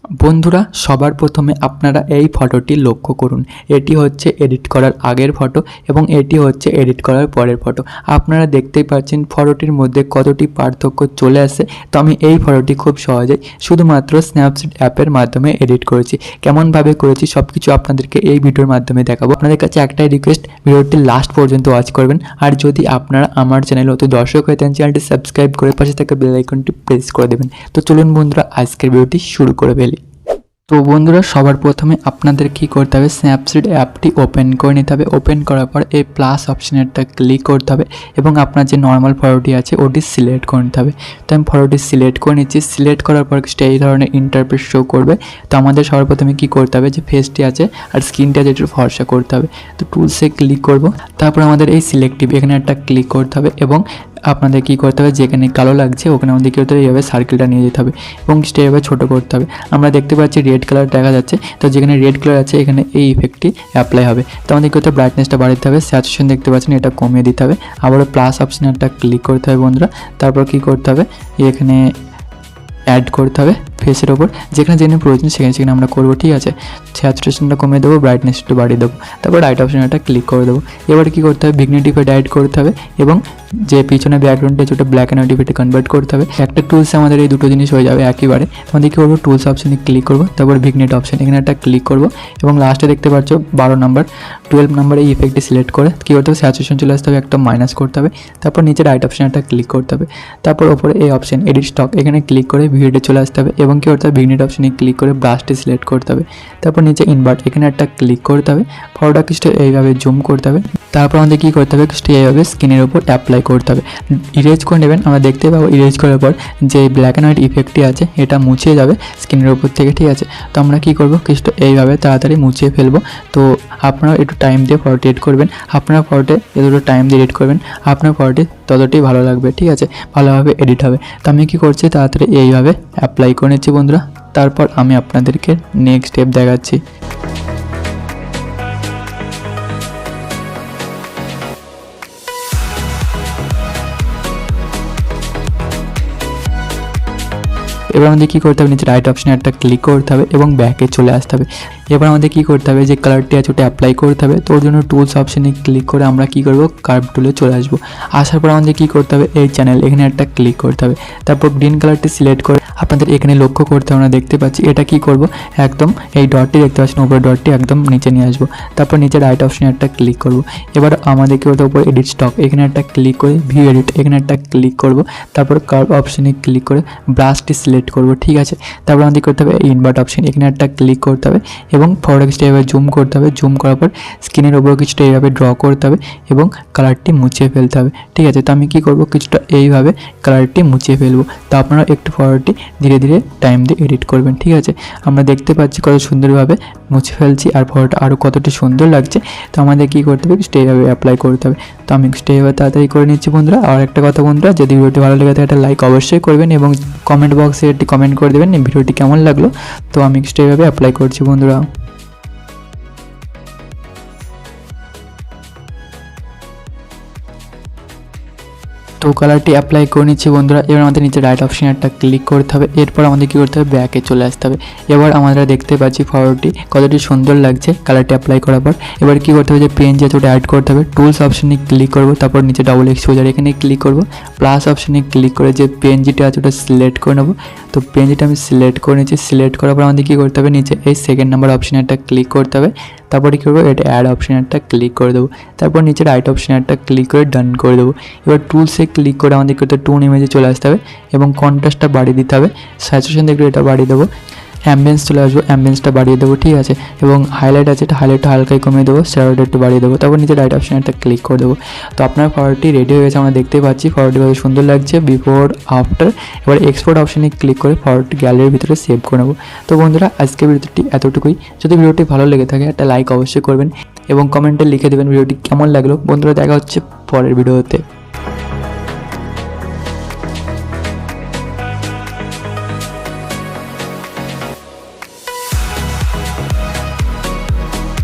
বন্ধুরা সবার প্রথমে আপনারা এই ফটোটি লক্ষ্য করুন। এটি হচ্ছে এডিট করার আগের ফটো এবং এটি হচ্ছে এডিট করার পরের ফটো। আপনারা দেখতেই পাচ্ছেন ফটোটির মধ্যে কতটি পার্থক্য চলে আসে। তো আমি এই ফটোটি খুব সহজেই শুধুমাত্র স্ন্যাপচিট অ্যাপের মাধ্যমে এডিট করেছি। কেমনভাবে করেছি সব কিছু আপনাদেরকে এই ভিডিওর মাধ্যমে দেখাবো। আপনাদের কাছে একটাই রিকোয়েস্ট, ভিডিওটি লাস্ট পর্যন্ত ওয়াচ করবেন। আর যদি আপনারা আমার চ্যানেলে নতুন দর্শক হয়ে থাকেন, চ্যানেলটি সাবস্ক্রাইব করে পাশে থাকা বেল আইকনটি প্রেস করে দেবেন। তো চলুন বন্ধুরা আজকের ভিডিওটি শুরু করে ফেলি। তো বন্ধুরা সবার প্রথমে আপনাদের কি করতে হবে, স্ন্যাপচিট অ্যাপটি ওপেন করে নিতে হবে। ওপেন করার পর এই প্লাস অপশানেরটা ক্লিক করতে হবে এবং আপনার যে নর্মাল ফটোটি আছে ওটি সিলেক্ট করে নিতে হবে। তো আমি ফটোটি সিলেক্ট করে নিচ্ছি। সিলেক্ট করার পর এই ধরনের ইন্টারফেস শো করবে। তো আমাদের সবার প্রথমে কী করতে হবে, যে ফেসটি আছে আর স্কিনটা আছে একটু ফর্সা করতে হবে। তো টুলসে ক্লিক করব, তারপর আমাদের এই সিলেক্টিভ এখানে একটা ক্লিক করতে হবে এবং আপনাদের কী করতে হবে, যেখানে কালো লাগছে ওখানে আমাদের কী করতে হবে, এইভাবে সার্কেলটা নিয়ে যেতে হবে এবং সেভাবে ছোটো করতে হবে। আমরা দেখতে পাচ্ছি রেড কালার দেখা যাচ্ছে। তো যেখানে রেড কালার আছে এখানে এই ইফেক্টটি অ্যাপ্লাই হবে। তো আমাদের কী করতে হবে, ব্রাইটনেসটা বাড়াতে হবে। স্যাচুরেশন দেখতে পাচ্ছেন এটা কমিয়ে দিতে হবে। আবারও প্লাস অপশানে একটা ক্লিক করতে হবে বন্ধুরা। তারপর কী করতে হবে, এখানে অ্যাড করতে হবে ফেসের ওপর, যেখানে যেখানে প্রয়োজন সেখানে আমরা করবো। ঠিক আছে, স্যাচুরেশনটা কমিয়ে দেবো, ব্রাইটনেসটা একটু বাড়িয়ে দেবো। তারপর রাইট অপশানে একটা ক্লিক করে দেবো। এবার কী করতে হবে, ভিগনিটিফাইড অ্যাড করতে হবে এবং যে পিছনে ব্যাকগ্রাউন্ডটা আছে ওটা ব্ল্যাক অ্যান্ড হোয়াইটে কনভার্ট করতে হবে। একটা টুলসে আমাদের এই দুটো জিনিস হয়ে যাবে একেবারে। আমাদের কী করবো, টুলস অপশানে ক্লিক করবো, তারপর ভিগনেট অপশান এখানে একটা ক্লিক করবো এবং লাস্টে দেখতে পাচ্ছ 12 নাম্বার এই ইফেক্টটি সিলেক্ট করে কী করতে হবে, স্যাচুরেশন চলে আসতে হবে, একটা মাইনাস করতে হবে। তারপর নিচে রাইট অপশানে একটা ক্লিক করতে হবে। তারপর ওপরে এই অপশান এডিট স্টক এখানে ক্লিক করে ভিডিওতে চলে আসতে হবে এবং কী করতে হবে, ভিগনেট অপশানে ক্লিক করে ব্রাশটি সিলেক্ট করতে হবে। তারপর নিচে ইনভার্ট এখানে একটা ক্লিক করতে হবে। ফটোটা কিছুটা এইভাবে জুম করতে হবে। তারপর আমাদের কী করতে হবে, কিছুটা এইভাবে স্ক্রিনের উপর অ্যাপ্লাই করতে হবে। ইরেজ করে নেবেন। আমরা দেখতে পাবো ইরেজ করার পর যে ব্ল্যাক অ্যান্ড হোয়াইট ইফেক্টটি আছে এটা মুছিয়ে যাবে স্ক্রিনের উপর থেকে। ঠিক আছে, তো আমরা কী করবো, কিছুটা এইভাবে তাড়াতাড়ি মুছিয়ে ফেলবো। তো আপনারা একটু টাইম দিয়ে ফটোটি এডিট করবেন। আপনার ফটোতে যতটা টাইম দিয়ে এডিট করবেন আপনার ফটোটি ততটাই ভালো লাগবে। ঠিক আছে, ভালোভাবে এডিট হবে। তো আমি কী করছি, তাড়াতাড়ি এইভাবে অ্যাপ্লাই করে নিচ্ছি বন্ধুরা। তারপর আমি আপনাদেরকে নেক্সট স্টেপ দেখাচ্ছি। এবার আমাদের কী করতে হবে, নিচে রাইট অপশানে একটা ক্লিক করতে হবে এবং ব্যাকে চলে আসতে হবে। এবার আমাদের কী করতে হবে, যে কালারটি আছে ওটা অ্যাপ্লাই করতে হবে। তো ওর জন্য টুলস অপশানে ক্লিক করে আমরা কী করবো, কার্ভ টুলে চলে আসবো। আসার পর আমাদের কী করতে হবে, এই চ্যানেল এখানে একটা ক্লিক করতে হবে। তারপর গ্রিন কালারটি সিলেক্ট করে আপনাদের এখানে লক্ষ্য করতে আমরা দেখতে পাচ্ছি এটা কী করব, একদম এই ডটটি দেখতে পাচ্ছেন উপরে ডটটি একদম নিচে নিয়ে আসবো। তারপর নিচে রাইট অপশানে একটা ক্লিক করব। এবার আমাদের কী করতে উপরে এডিট স্টক এখানে একটা ক্লিক করে ভিউ এডিট এখানে একটা ক্লিক করব। তারপর কার্ভ অপশানে ক্লিক করে ব্রাশটি সিলেক্ট করব। ঠিক আছে, তারপর আমাদের করতে হবে ইনভার্ট অপশান এখানে একটা ক্লিক করতে হবে এবং ফটোটা কিছুটা এইভাবে জুম করতে হবে। জুম করার পর স্ক্রিনের উপর কিছুটা এইভাবে ড্র করতে হবে এবং কালারটি মুছিয়ে ফেলতে হবে। ঠিক আছে, তো আমি কী করব, কিছুটা এইভাবে কালারটি মুছিয়ে ফেলবো। তো আপনারা একটু ফটোটি ধীরে ধীরে টাইম দিয়ে এডিট করবেন। ঠিক আছে, আমরা দেখতে পাচ্ছি কত সুন্দরভাবে মুছে ফেলছি আর ফটোটা আরও কতটি সুন্দর লাগছে। তো আমাদের কী করতে হবে, স্টেভাবে অ্যাপ্লাই করতে হবে। তো আমি স্টেভাবে তাড়াতাড়ি করে নিচ্ছি বন্ধুরা। আর একটা কথা বন্ধুরা, যদি ভিডিওটি ভালো লেগে থাকে একটা লাইক অবশ্যই করবেন এবং কমেন্ট বক্সে একটি কমেন্ট করে দেবেন ভিডিওটি কেমন লাগলো। তো আমি স্টেভাবে অ্যাপ্লাই করছি বন্ধুরা। তো কালারটি অ্যাপ্লাই করে নিচ্ছি বন্ধুরা। এবার আমাদের নিচে রাইট অপশানে একটা ক্লিক করতে হবে। এরপর আমাদের কী করতে হবে, ব্যাকে চলে আসতে হবে। এবার আমরা দেখতে পাচ্ছি ফটোটি কতটি সুন্দর লাগছে কালারটি অ্যাপ্লাই করার পর। এবার কী করতে হবে, যে পেন যে ওটা অ্যাড করতে হবে। টুলস অপশানে ক্লিক করব, তারপর নিচে ডাবল এক্সপোজার এখানে ক্লিক করব। প্লাস অপশানে ক্লিক করে যে পেন যেটা আছে ওটা সিলেক্ট করে নেব। তো পেন যেটা আমি সিলেক্ট করে নিচ্ছি। সিলেক্ট করার পর আমাদের কী করতে হবে, নিচে এই সেকেন্ড নাম্বার অপশানে একটা ক্লিক করতে হবে। তারপরে কী করবো, এটা অ্যাড অপশানে একটা ক্লিক করে দেবো। তারপর নিচে রাইট অপশানে একটা ক্লিক করে ডান করে দেবো। এবার টুলসে ক্লিক করে আমাদের করতে টুন ইমেজে চলে আসতে হবে এবং কন্ট্রাস্টটা বাড়িয়ে দিতে হবে। স্যাচুরেশন দেখলে এটা বাড়িয়ে দেবো। অ্যাম্বিয়েন্স চলে আসবো, অ্যাম্বিয়েন্সটা বাড়িয়ে দেবো। ঠিক আছে, এবং হাইলাইট আছে এটা হাইলাইটটা হালকাই কমিয়ে দেবো, শ্যাডোটা একটু বাড়িয়ে দেবো। তারপর নিচে রাইট অপশানে একটা ক্লিক করে দেবো। তো আপনার ফটোটি রেডি হয়ে গেছে, আমরা দেখতেই পাচ্ছি ফটোটি ভাবে সুন্দর লাগছে বিফোর আফটার। এবার এক্সপোর্ট অপশানে ক্লিক করে ফটোটি গ্যালারির ভিতরে সেভ করে নেবো। তো বন্ধুরা আজকের ভিডিওটি এতটুকুই। যদি ভিডিওটি ভালো লেগে থাকে একটা লাইক অবশ্যই করবেন এবং কমেন্টে লিখে দেবেন ভিডিওটি কেমন লাগলো। বন্ধুরা দেখা হচ্ছে পরের ভিডিওতে।